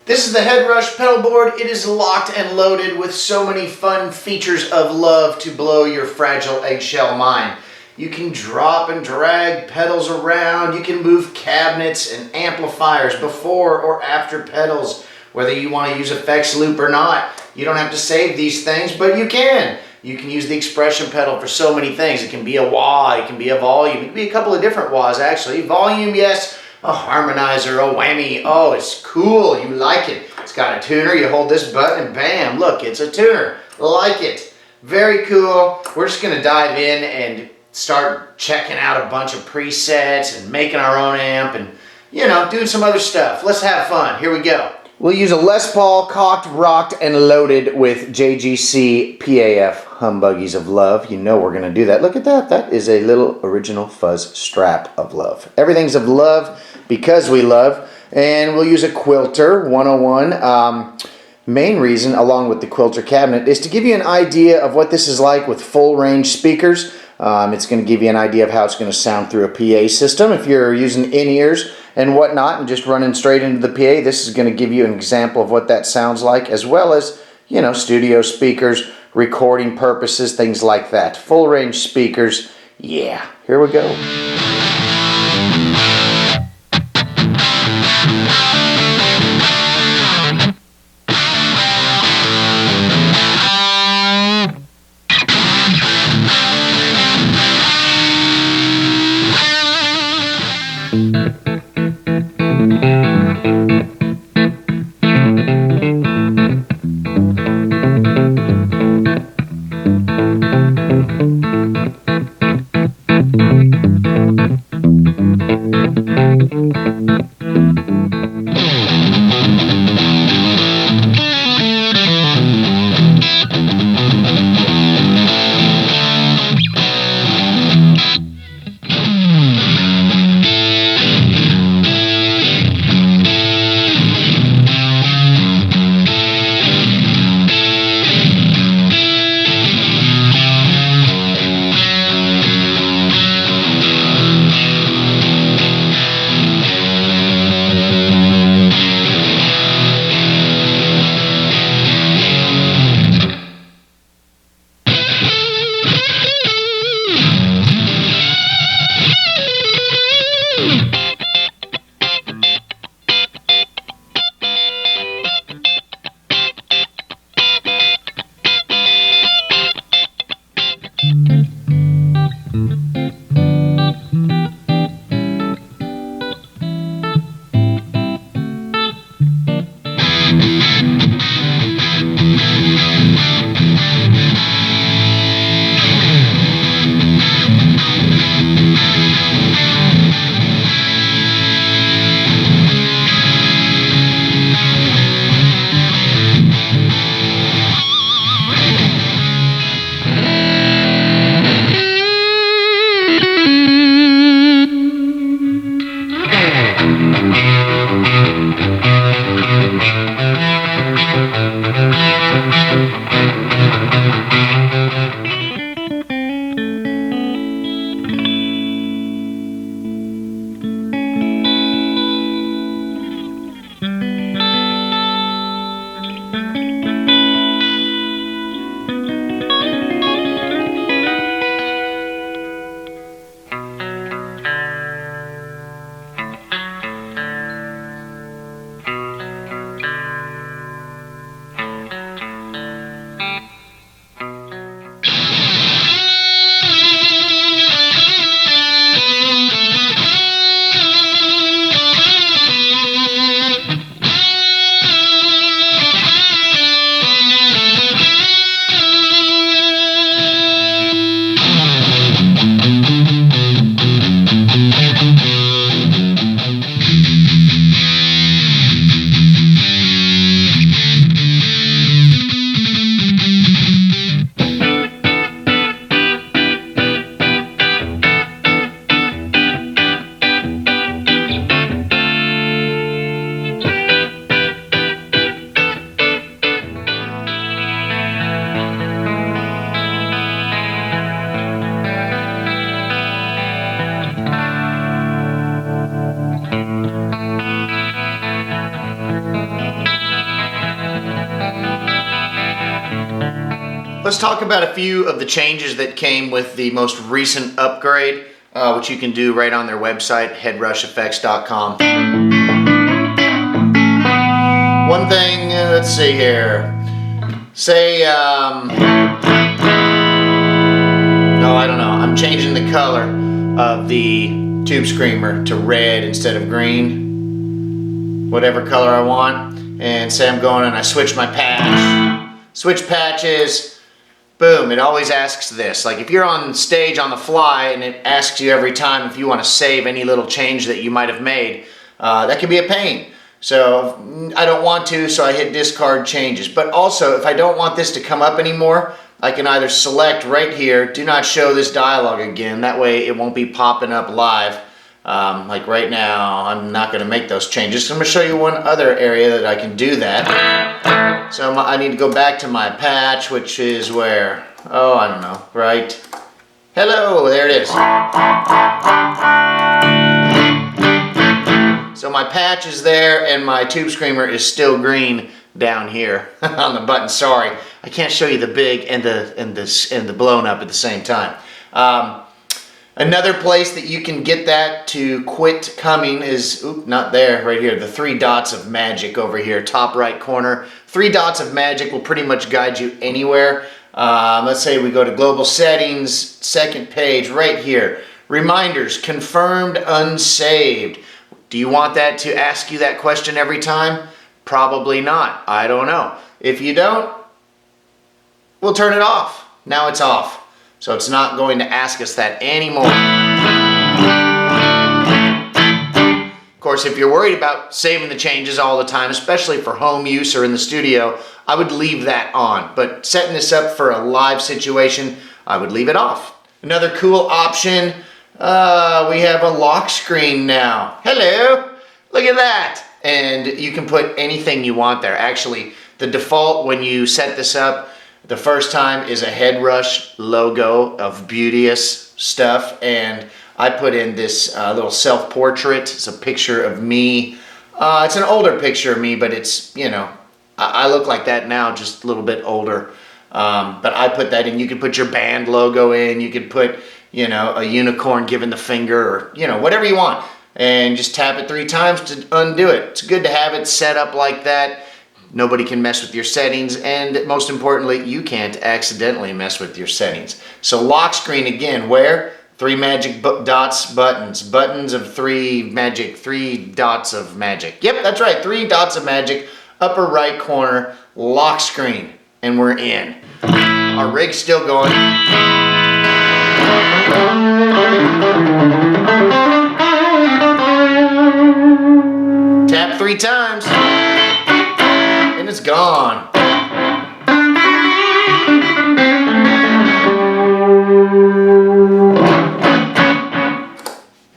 This is the Headrush Pedalboard. It is locked and loaded with so many fun features of love to blow your fragile eggshell mind. You can drop and drag pedals around. You can move cabinets and amplifiers before or after pedals, whether you want to use effects loop or not. You don't have to save these things, but you can. You can use the expression pedal for so many things. It can be a wah, it can be a volume, it can be a couple of different wahs actually. Volume, yes. A harmonizer, a whammy. Oh, it's cool. You like it. It's got a tuner. You hold this button and bam, look, it's a tuner. Like it. Very cool. We're just going to dive in and start checking out a bunch of presets and making our own amp and, you know, doing some other stuff. Let's have fun. Here we go. We'll use a Les Paul cocked, rocked, and loaded with JGC PAF Humbuggies of Love. You know we're going to do that. Look at that. That is a little original fuzz strap of love. Everything's of love because we love. And we'll use a Quilter 101. Main reason, along with the Quilter cabinet, is to give you an idea of what this is like with full range speakers. It's going to give you an idea of how it's going to sound through a PA system. If you're using in-ears and whatnot and just running straight into the PA, this is going to give you an example of what that sounds like, as well as, you know, studio speakers, recording purposes, things like that. Full range speakers, yeah. Here we go. Let's talk about a few of the changes that came with the most recent upgrade, which you can do right on their website, headrusheffects.com. One thing, let's see here. Say, no, I don't know. I'm changing the color of the tube screamer to red instead of green. Whatever color I want. And say I'm going and I switch my patch. Switch patches. Boom. It always asks this. Like if you're on stage on the fly and it asks you every time if you want to save any little change that you might have made, that can be a pain. So I don't want to, so I hit discard changes. But also, if I don't want this to come up anymore, I can either select right here, do not show this dialog again. That way it won't be popping up live. Like right now, I'm not going to make those changes. So I'm going to show you one other area that I can do that. So I need to go back to my patch, which is where? Oh, I don't know, right? Hello, there it is. So my patch is there and my tube screamer is still green down here on the button. Sorry, I can't show you the big and the blown up at the same time. Another place that you can get that to quit coming is, not there, right here, the 3 dots of magic over here, top right corner. 3 dots of magic will pretty much guide you anywhere. Let's say we go to global settings, second page, right here. Reminders, confirmed, unsaved. Do you want that to ask you that question every time? Probably not. I don't know. If you don't, we'll turn it off. Now it's off. So it's not going to ask us that anymore. Of course, if you're worried about saving the changes all the time, especially for home use or in the studio, I would leave that on. But setting this up for a live situation, I would leave it off. Another cool option, we have a lock screen now. Hello, look at that. And you can put anything you want there. Actually, the default when you set this up, the first time is a Headrush logo of beauteous stuff, and I put in this little self-portrait. It's a picture of me. It's an older picture of me, but it's, you know, I look like that now, just a little bit older. But I put that in. You could put your band logo in. You could put, you know, a unicorn giving the finger, or, you know, whatever you want. And just tap it 3 times to undo it. It's good to have it set up like that. Nobody can mess with your settings, and most importantly, you can't accidentally mess with your settings. So lock screen again, where? 3 magic dots, buttons. Buttons of 3 magic, 3 dots of magic. Yep, that's right, 3 dots of magic, upper right corner, lock screen, and we're in. Our rig's still going. Tap 3 times. And it's gone.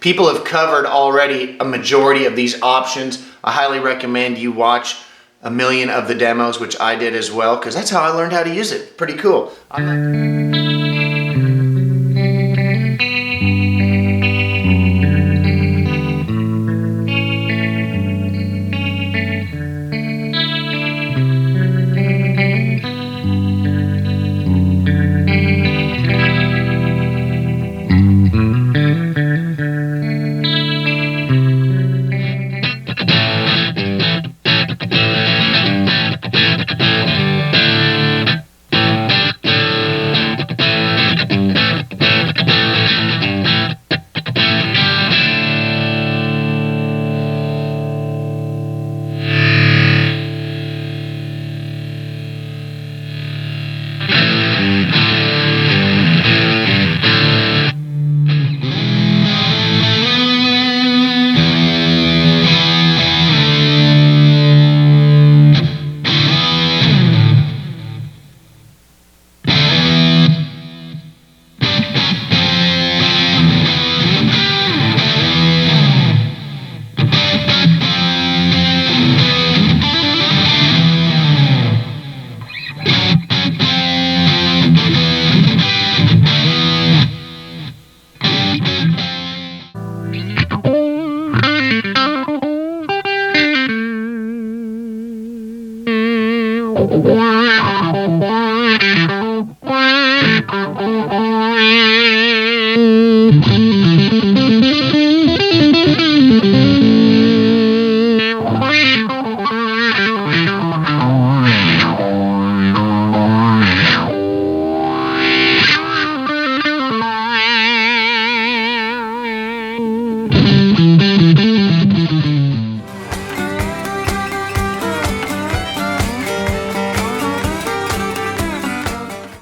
People have covered already a majority of these options. I highly recommend you watch a million of the demos, which I did as well, because that's how I learned how to use it. Pretty cool.